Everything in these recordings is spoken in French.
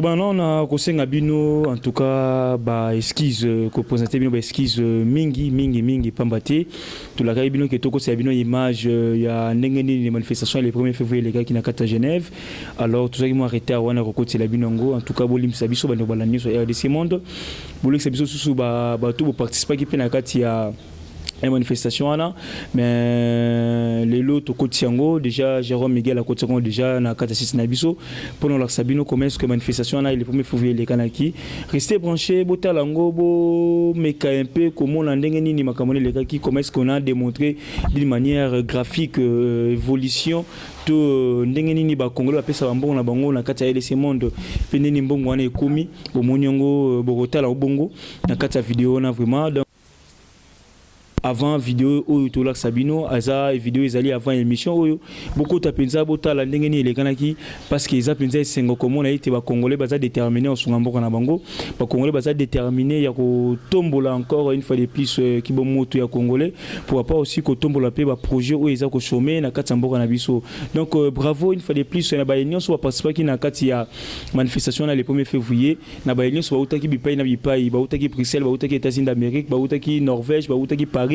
Normalement, on a conseillé Bino, en tout cas, bah esquisse, qu'on présentait bien, bah esquisse mingi, pambaté. Tout la Bino qui est au côté Bino image, il y a les manifestations les 1er février les gars qui n'a qu'à Genève. Alors tout ça qui m'a arrêté à Wana côté la Binongo. En tout cas, Bolim Sabiso, bah nous balanier sur RDC Monde. Bolim Sabiso sous bah tout participer qui peut n'a qu'à une manifestation là, mais les lots au côté déjà Jérôme Miguel à côté déjà na Katasis Nabiso pendant la Sabino commence que manifestation là il est 1er février les Kanaki restez branchés botalango bo meka un peu comment on ndenge nini makamone les gars qui commence qu'on a démontré d'une manière graphique évolution to ndenge nini ba Congolais ba pesa bambongo na bango na kata LC Monde peneni mbongo wana ekomi bo monyongo bogotala obongo na kata vidéo na vraiment avant vidéo oyo tolak Sabino aza vidéo ezali avant émission oyo beaucoup tapenza botala ndenge ni elekanaki parce que eza penza esengo komona ite ba Congolais baza déterminé en sungamboka na bango ba Congolais baza déterminé ya ko tombola encore une fois de plus ki bo moto ya Congolais pour pas aussi ko tombola pe ba projet oyo eza ko chômer na kati mboka na biso donc bravo une fois de plus na ba union so participer ki na kati ya manifestation na le 1er février na ba union so ba utaki bipai na bipai ba utaki Bruxelles ba utaki États-Unis d'Amérique ba utaki Norvège ba utaki Paris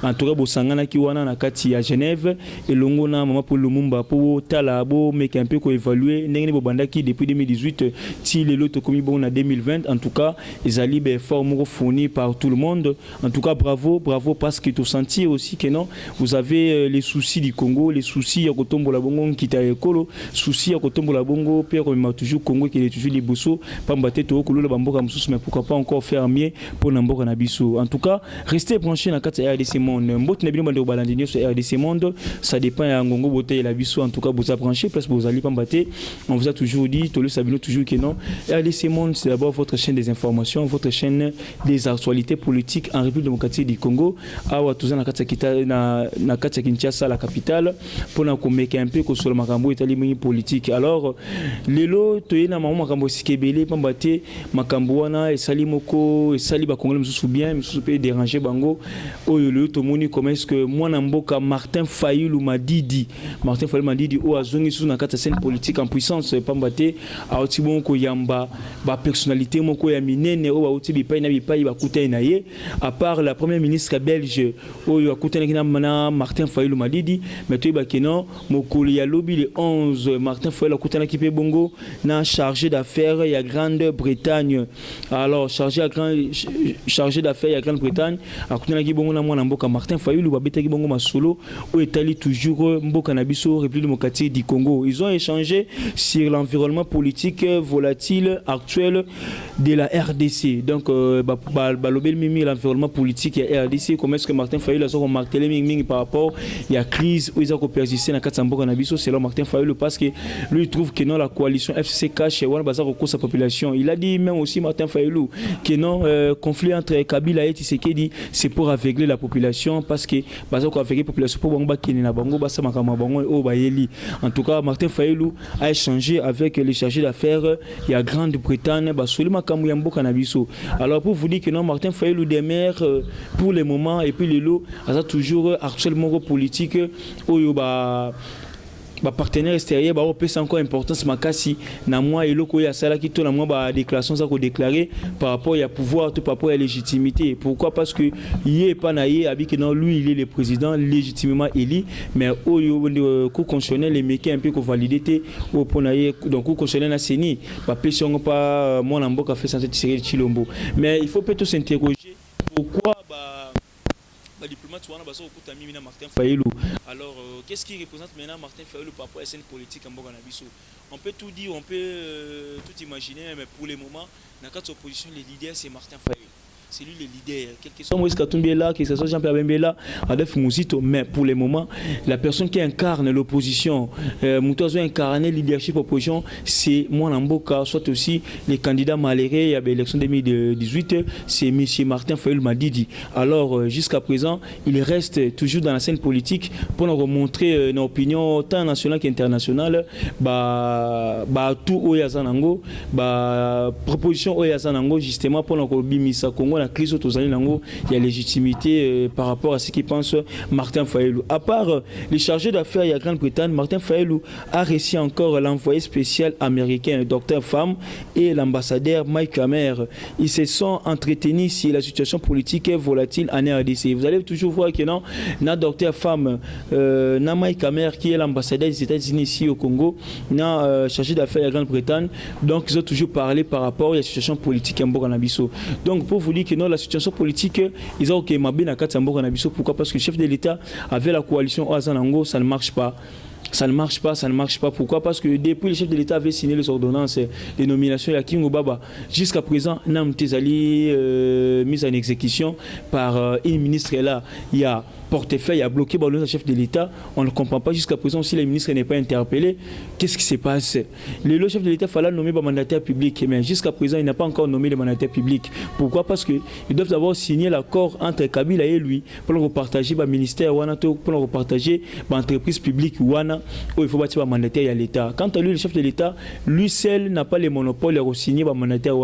en tout cas bosangana ki wana na kati ya Genève et longo na mama pour Lumumba pour talabo mais un peu ko évaluer ndenge bo bandaki depuis 2018 ti le lot komi bon na 2020 en tout cas ezali be effort moko fourni par tout le monde en tout cas bravo parce que tu sentir aussi que non vous avez les soucis du Congo les soucis ya kotombo la bongo kita ekolo soucis ya kotombo la bongo père comme toujours Congo qui est toujours liboso pambate to kolo la bamboka mususu mais pourquoi pas encore faire mieux pour namboka na biso en tout cas restez branchés na kati RDC Monde mbot na bino bande balandini sur RDC Monde ça dépend ya ngongo boté la biso en tout cas vous a branché parce que vous allez pambaté on vous a toujours dit to le sabino toujours que non RDC Monde c'est d'abord votre chaîne des informations votre chaîne des actualités politiques en République démocratique du Congo awa tuza na kati na kati ya Kinshasa la capitale pour na komeka un peu ko sur makambo etali politique alors lelo toyena makambo sikebele pambaté makambo wana esali moko esali ba Congolais mususu bien mususu pe déranger bango oyo le tomoni comment est-ce que moi namboka Martin Fayulu Madidi o azongi sous na kata scène politique en puissance pambaté a otibon ko yamba ba personnalité moko ya minene o ba otibi pa na bipai ba kutai na ye à part la première ministre belge oyo akutai na mana Martin Fayulu Madidi mais to ba kenon mokoli ya lobby le 11 Martin Fayulu akutai na kipe bongo na chargé d'affaires ya Grande-Bretagne alors chargé d'affaires ya Grande-Bretagne akutai na kibongo na mwana mboka Martin Fayulu babetaki bongo masolo ou etali toujours mboka na biso République démocratique du Congo ils ont échangé sur l'environnement politique volatile actuel de la RDC donc balobel mimi l'environnement politique ya RDC comment est-ce que Martin Fayulu a remarqué mimi par rapport il y a crise où ils ont persister na kati mboka na biso selon Martin Fayulu parce que lui il trouve que non la coalition FCC cache wana baza ko sa population il a dit même aussi Martin Fayulu que non conflit entre Kabila et Tshisekedi c'est pour aveugler la population parce que baza ko aveugler population pour bango bakini na bango basa makama bango o bayeli en tout cas Martin Fayulu a échangé avec les chargés d'affaires il y a Grande-Bretagne basoli makamu ya mboka na biso alors pour vous dire que non Martin Fayulu demeure pour le moment et puis le lot a toujours actuellement politique oyo ba partenaire extérieur ba opesa encore importance makasi na moi et loko ya sala ki to na moi ba déclaration ça ko déclarer par rapport à pouvoir tout par rapport à légitimité pourquoi parce que yé pas na yé abi que non lui il est le président légitimement élu mais oyo ko constitutionnel les mecs un peu ko validité au ponaye donc ko constitutionnel na seni ba pesa pas moi na mboka fait santé Tshisekedi Tshilombo mais il faut peut-être s'interroger pourquoi le diplomate Martin Fayulu. Alors, qu'est-ce qui représente maintenant Martin Fayulu par rapport à la scène politique en Boganabiso? On peut tout dire, on peut tout imaginer, mais pour le moment, dans la opposition, le leader c'est Martin Fayulu. C'est lui le leader. Quelque soit Moïse Katumbi là, que ce soit Jean-Pierre Bemba là, Adolphe Mouzito, mais pour le moment, la personne qui incarne l'opposition, Moutazo incarne le leadership opposition, c'est moi Namboka, soit aussi les candidats malheureux à l'élection 2018, c'est M. Martin Fayulu Madidi. Alors, jusqu'à présent, il reste toujours dans la scène politique pour nous remontrer nos opinions tant nationales qu'internationales, tout Oyazanango, proposition Oyazanango, justement pour nous bimisa Congo la crise autour nango, il y a légitimité par rapport à ce qu'il pense Martin Fayulu. À part les chargés d'affaires, il y a Grande-Bretagne, Martin Fayulu a reçu encore l'envoyé spécial américain, Dr. Pham, et l'ambassadeur Mike Hammer. Ils se sont entretenus sur la situation politique volatile en RDC. Vous allez toujours voir que non, na Dr. Pham, na Mike Hammer qui est l'ambassadeur des États-Unis ici au Congo, na chargé d'affaires de Grande-Bretagne. Donc ils ont toujours parlé par rapport à la situation politique en Bokanabiso. Donc pour vous dire que non, la situation politique, ils ont que Mabé Nakat en Bokanabiso. Pourquoi? Parce que le chef de l'État avait la coalition Oazanango, ça ne marche pas. Ça ne marche pas, ça ne marche pas. Pourquoi? Parce que depuis le chef de l'État avait signé les ordonnances, les nominations, il y a King Obaba. Jusqu'à présent, Nam Tezali mise en exécution par une ministre là. Il y a portefeuille a bloqué par le chef de l'État. On ne comprend pas jusqu'à présent si le ministre n'est pas interpellé. Qu'est-ce qui se passe? Le chef de l'État fallait nommer le mandataire public, mais jusqu'à présent, il n'a pas encore nommé le mandataire public. Pourquoi? Parce qu'ils doivent d'abord signer l'accord entre Kabila et lui pour le repartager le ministère, pour le repartager l'entreprise publique, où il faut bâtir le mandataire à l'État. Quant à lui, le chef de l'État, lui seul n'a pas le monopole de signer le mandataire.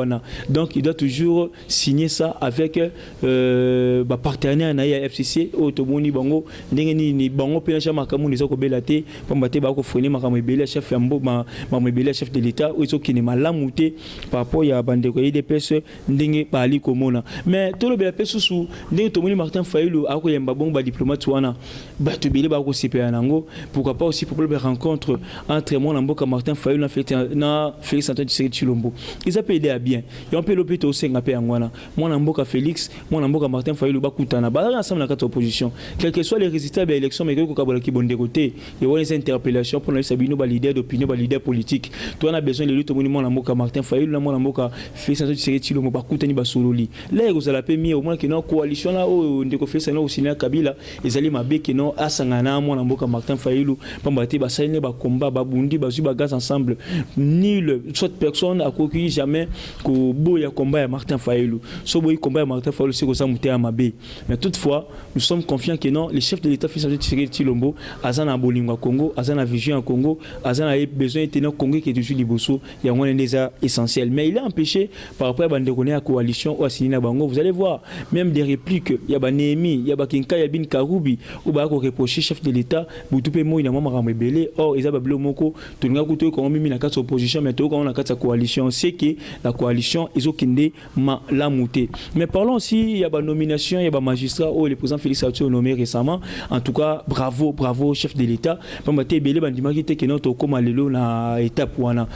Donc, il doit toujours signer ça avec le partenaire FCC, ni bango ndenge ni bango pena chama kamu les okobelate pambate ba ko foni makamo ebele chef yambo ma ebele chef de l'État ou iso kini malamuté par rapport ya bande ko IDPS ndenge bali komona mais to le bela pesusu ndenge to moni Martin Fayulu ako yamba bongo ba diplomate wana ba to bele ba ko CPA nango pourquoi pas aussi pour le rencontre entre moi Mboka Martin Fayulu na Félix Antoine Tshisekedi Tshilombo ils a aidé à bien et on peut l'opéto senga pe ngwana moi Mboka Félix moi Mboka Martin Fayulu ba kutana ba ensemble na 4 opposition. Quels que soient les résultats de l'élection, mais que vous bon côté, il y a des interpellations pour les leaders d'opinion, les leaders politiques. Toi, on a besoin de lutter au monument à Martin Fayulu, à Moka Félix Antoine Tshisekedi, Moba Koutani Basololi. Là, vous avez mis au moins que nos coalition là, où on fait ça, au Sénat Kabila, ils allaient m'abbé que non, à Sangana, Moka Martin Fayulu, Pambati, Bassane, Bakomba, Babundi, Bazuba Gaz ensemble. Nul, soit personne a cocu jamais que Boya combat à Martin Fayulu. So Boya combat à Martin Fayulu, c'est que ça mouté à Mabé. Mais toutefois, nous sommes confiants que non, les chefs de l'État Félix Antoine Tshisekedi Tshilombo, Azana Bolingo Congo, Azana Vision Congo, Azana a besoin de tenir Congo qui est toujours liboso, il y a un déjà essentiel. Mais il est empêché par rapport à la coalition ou à Sinina Bango. Vous allez voir, même des répliques, il y a Némi, il y a Kinka, il y a Bin Karoubi, ou bah qu'on reproche chef de l'État, Boutoupe Mo, il a maman rebellé, or Isabelle Blomoko, tout le monde a quand même mis la carte opposition, mais tout quand on a carte coalition, c'est que la coalition, ils ont kindé la montée. Mais parlons aussi, il y a nomination, il y a magistrat, ou le président Félix Antoine nommé récemment. En tout cas, bravo, bravo, chef de l'État. Pambate Belé Bandima qui était que notre comme lelo na étape wana.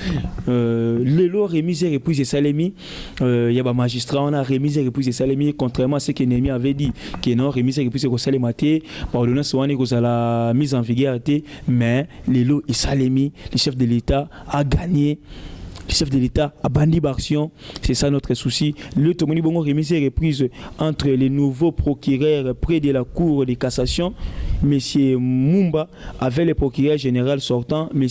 Lelo remise et reprise de Salemi. Il y a un magistrat, on a remise et reprise de Salemi, contrairement à ce que Némi avait dit, que non, remise et reprise de Salemate, ordonnance wana que la mise en vigueur était, mais Lelo et Salemi, le chef de l'État, a gagné. Le chef de l'État a bandi d'action, c'est ça notre souci. Le Tomoni Bongo remise et reprise entre les nouveaux procureurs près de la Cour de cassation, M. Mumba, avec le procureur général sortant, M.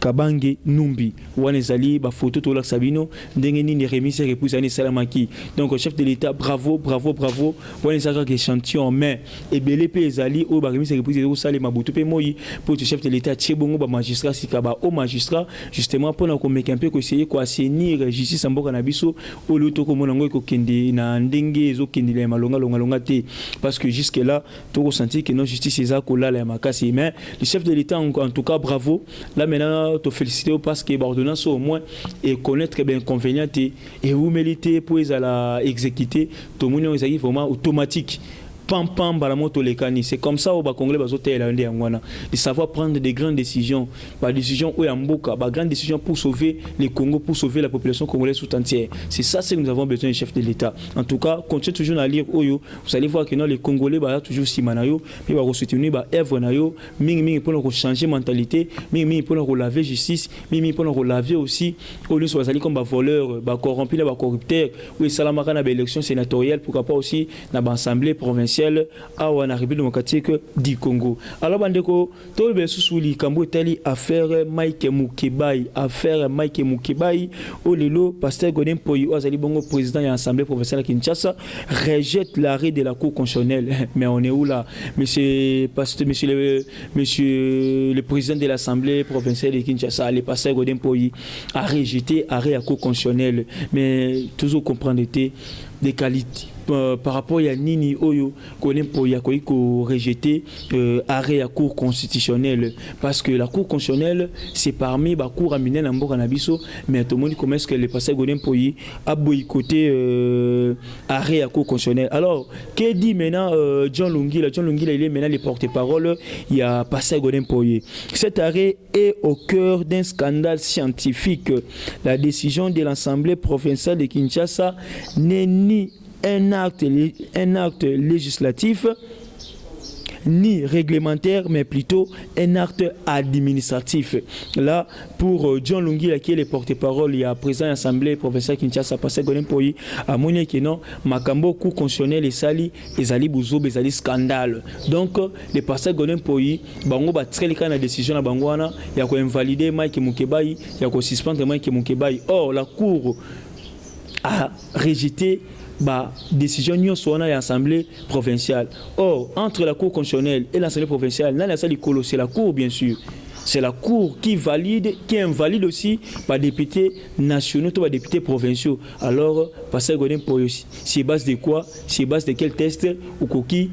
Kabange Numbi. Wanezali, photo Tola Sabino, Dengeni remise et reprise à Salamaki. Donc, le chef de l'État, bravo, bravo, bravo. Wanezali échantillon, mais et belé Ezali, au remise et reprise au Salé Maboutou Moyi, pour le chef de l'État, Tchébongo, magistrat, Sikaba, au magistrat, justement, pour nous mettre un peu essayer quoi assainir justice en boka na biso au luto ko monango ko kende na ndenge zo kende la malonga te parce que jusque là tout ressenti que non justice eza ko la makasi mais le chef de l'État en tout cas bravo là maintenant te féliciter parce que l'ordonnance au moins et connaître bien inconvénient et vous méritez pour la exécuter tout monde est vraiment automatique. Pam balamoto lekani, c'est comme ça au Congolais bazoté la ndé ngwana de savoir prendre des grandes décisions, pas décisions où yamboka, pas grandes décisions pour sauver les Congo, pour sauver la population congolaise tout entière. C'est ça que nous avons besoin du chef de l'État. En tout cas, continuez toujours à lire Oyo, vous allez voir que non les Congolais ba toujours simanayo, mais ba soutenir ba œuvre nayo, mingi pour nous changer mentalité, mingi pour nous laver justice, mingi pour nous laver aussi au lieu soit allé comme ba voleur, ba corrompu, ba corrupteur, ou salamaka na ba élection sénatoriale, pourquoi pas aussi na ba assemblée provinciale à la République démocratique du Congo. Alors, bandeko, tout le sous-souli, Kambo Tali, affaire Mike Mukebai, au Lilo, pasteur Godin Poyi, Azali Bongo, président de l'Assemblée provinciale à Kinshasa, rejette l'arrêt de la Cour constitutionnelle. Mais on est où là? Monsieur le président de l'Assemblée provinciale de Kinshasa, le pasteur Godin Poyi, a rejeté l'arrêt de la Cour constitutionnelle. Mais toujours comprendre, des qualités par rapport à Nini Oyo qu'on pour rejeter arrêt à cour constitutionnelle parce que la cour constitutionnelle c'est parmi les cours à miner en Bokanabiso mais tout le monde commence que les passagers Godin Poyi a boycotté arrêt à cour constitutionnelle. Alors que dit maintenant John Lungila il est maintenant le porte-parole il y a passagers Godin Poyi. Cet arrêt est au cœur d'un scandale scientifique. La décision de l'Assemblée provinciale de Kinshasa n'est ni un acte législatif ni réglementaire, mais plutôt un acte administratif. Là, pour John Lungila, qui est le porte-parole, il y a présent à l'Assemblée provinciale Kinshasa, passé Godin Poyi, à Monia Kenon, Makambo, coup constitutionnel et sali, et Zali Bouzo, et Zali scandale. Donc, le passé Godin Poyi, Bango va très la décision à Bangwana, il y a quoi invalider Mike Mukebayi, il y a quoi suspendre Mike Mukebayi. Or, la Cour a rejeté la décision de l'Assemblée provinciale. Or, entre la Cour constitutionnelle et l'Assemblée provinciale, c'est la Cour, bien sûr. C'est la Cour qui valide, qui invalide aussi par députés nationaux, par députés provinciaux. Alors, passer Godin Poyi, c'est base de quoi? C'est base de quel test ou qui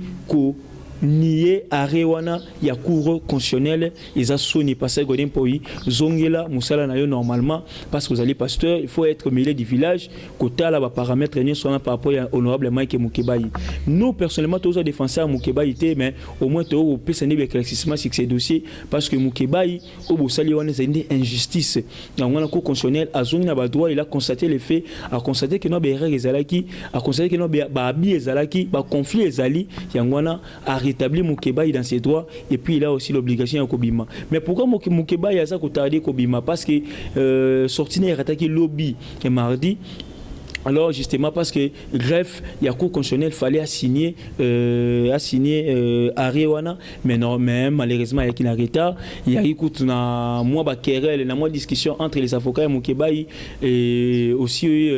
nié Arewana ya cour constitutionnelle ils a sonné passé Godin Poyi zongela musala na yo normalement parce que vous allez pasteur il faut être mêlé du village kota là ba paramètres ni soit par rapport à honorable Mike Mukebayi. Nous personnellement tous les défenseurs Mukebayi mais au moins to au pese ne éclaircissement sur ces dossiers parce que Mukebayi au bosali wana c'est une injustice dans la cour constitutionnelle a zongi na ba droit il a constaté les faits a constaté que no ba erreur ezalaki a constaté que no ba abi ezalaki ba conflit ezali yangwana a rétabli Mukebayi dans ses droits et puis il a aussi l'obligation à Kobima. Mais pourquoi Mukebayi a ça tardé Kobima? Parce que sorti n'est attaqué lobby et mardi. Alors justement parce que greffe, il y a cour constitutionnel fallait assigner Arewana, mais non même malheureusement il y a qui retard. Il y a eu na moi ba querelle, na moi discussion entre les avocats et Mukebayi et aussi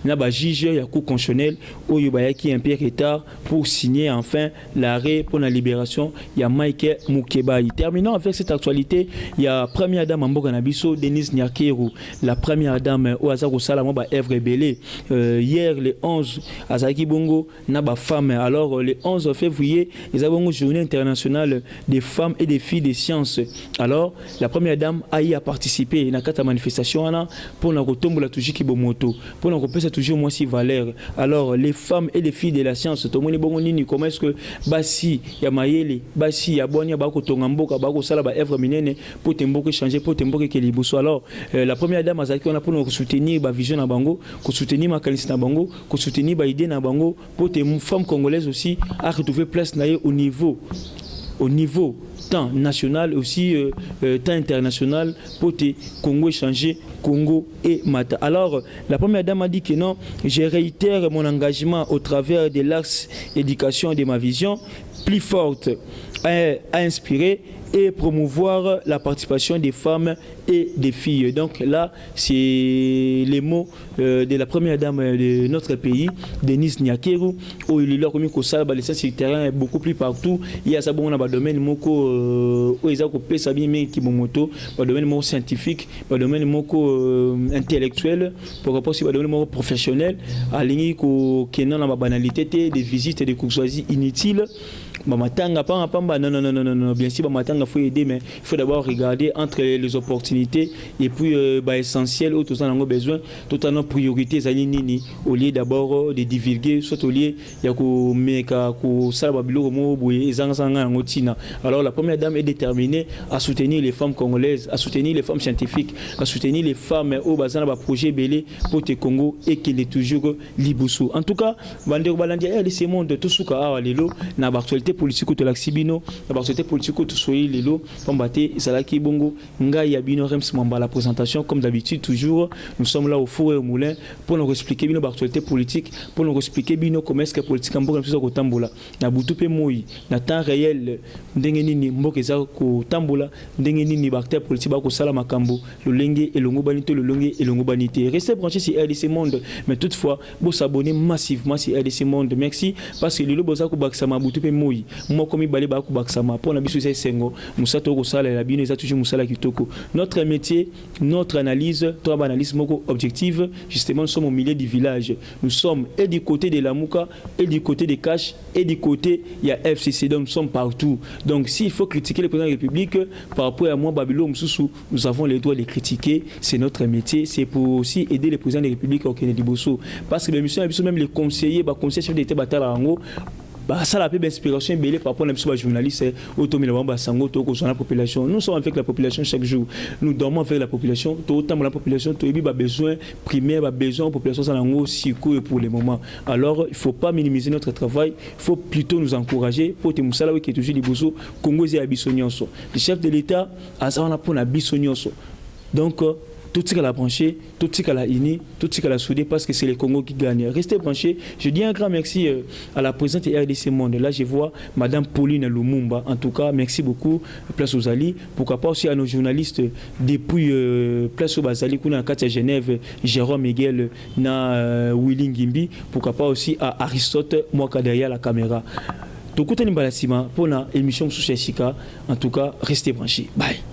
na ba juge il y a cour constitutionnel où il y a qui un peu retard pour signer enfin l'arrêt pour la libération. Il y a Mike Mukebayi. Terminons avec cette actualité. Il y a première dame Mboka Nabiso Denise Nyakeru, la première dame au hasard au Salamo ba Evre Belé. Hier le 11 à Zaki Bongo Naba femme. Alors le 11 février ils avons une journée internationale des femmes et des filles des sciences. Alors la première dame a y a participé à la manifestation pour la retomber la toujours qui bomoto pour la repasser toujours moi si valeur. Alors les femmes et les filles de la science tout le monde bongo nini comment est-ce que basi ya mayele basi ya bonya ba ko tongamboka ba ko sala ba œuvre minene pour temboka changer pour temboka ke liboso. Alors la première dame Zaki on a pour nous soutenir ba vision na bango soutenir ma qualité na bango, ko soutenir ba idée na bango pour que les femmes congolaises aussi à retrouver place na au niveau tant national aussi tant international pour que Congo échanger Congo et Mata. Alors la première dame a dit que non, je réitère mon engagement au travers de l'axe éducation de ma vision plus forte à inspirer et promouvoir la participation des femmes et des filles. Donc là, c'est les mots de la première dame de notre pays, Denise Nyakeru, où il est remis qu'au salba les sur le terrain beaucoup plus partout. Il y a ça bon dans le domaine moko où ils ont coupé ça bien mais qui moto, dans le domaine moko scientifique, dans le domaine moko intellectuel, pour rapport aussi dans le domaine moko professionnel, à l'ingé qui est dans la banalité des visites et des courtoisies inutiles. Bamatanga non, bien sûr bamatanga faut aider mais il faut d'abord regarder entre les opportunités et puis essentiel où tout ça on a besoin tout en priorité zali nini au lieu d'abord de divulguer soit au lieu ya ko meka ko sala babilo mo boye ezanga ngotina. Alors la première dame est déterminée à soutenir les femmes congolaises, à soutenir les femmes scientifiques, à soutenir les femmes au bazana ba projet belé pour te Congo et qu'il est toujours libusu. En tout cas bandeko balandia ces monde tout suka awa lelo na actualité politique to l'axibino la actualité politique to soyi lelo pambate salaki bongo ngai ya bino rems mamba la présentation comme d'habitude toujours nous sommes là au four et au moulin pour nous expliquer bino actualité politique pour nous expliquer bino comment est-ce que politique mboka mpiso ko tambola na butu pe moyi na temps réel ndenge nini mboka za ko tambola ndenge nini ba acteur politique ba ko sala makambo lolenge elongo banité lolenge elongo banité restez branchés sur RDC Monde mais toutefois vous s'abonner massivement sur RDC Monde. Merci parce que lelo boza ko baksa ma butu pe moyi moi comme balé ba ko baksa ma pour na biso c'est sengo musala to ko sala la bino eza toujours musala kitoko. Notre métier, notre analyse, trois analyse moko objective, justement nous sommes au milieu du village. Nous sommes et du côté de la Mouka et du côté des Cash et du côté il y a FCC, donc nous sommes partout. Donc s'il faut critiquer le président de la République par rapport à moi Babylone Moussou, nous avons le droit de les critiquer, c'est notre métier, c'est pour aussi aider le président de la République au Kennedy Bosso parce que les missions même les conseillers, conseillers chefs d'État batala rango ça la peu inspiration belé par rapport à les journalistes automobile sango to ko la population. Nous sommes avec la population chaque jour, nous dormons avec la population, tout autant la population to a besoin primaire, besoin population ça lango siko pour le moment. Alors il faut pas minimiser notre travail, il faut plutôt nous encourager pour te musala qui est toujours liboso Congo zé abisonyoso. Le chef de l'État a ça on a pour abisonyoso. Donc tout ce qu'elle a branché, tout ce qu'elle a uni, tout ce qu'elle a soudé parce que c'est le Congo qui gagne. Restez branchés. Je dis un grand merci à la présidente de RDC Monde. Là, je vois Madame Pauline Lumumba. En tout cas, merci beaucoup. Place aux Ali. Pourquoi pas aussi à nos journalistes depuis Place aux Bazali, à Katia Genève, Jérôme Miguel, na Willy Ngimbi. Pourquoi pas aussi à Aristote, moi derrière la caméra. Tout le monde pour l'émission sous Jessica. En tout cas, restez branchés. Bye.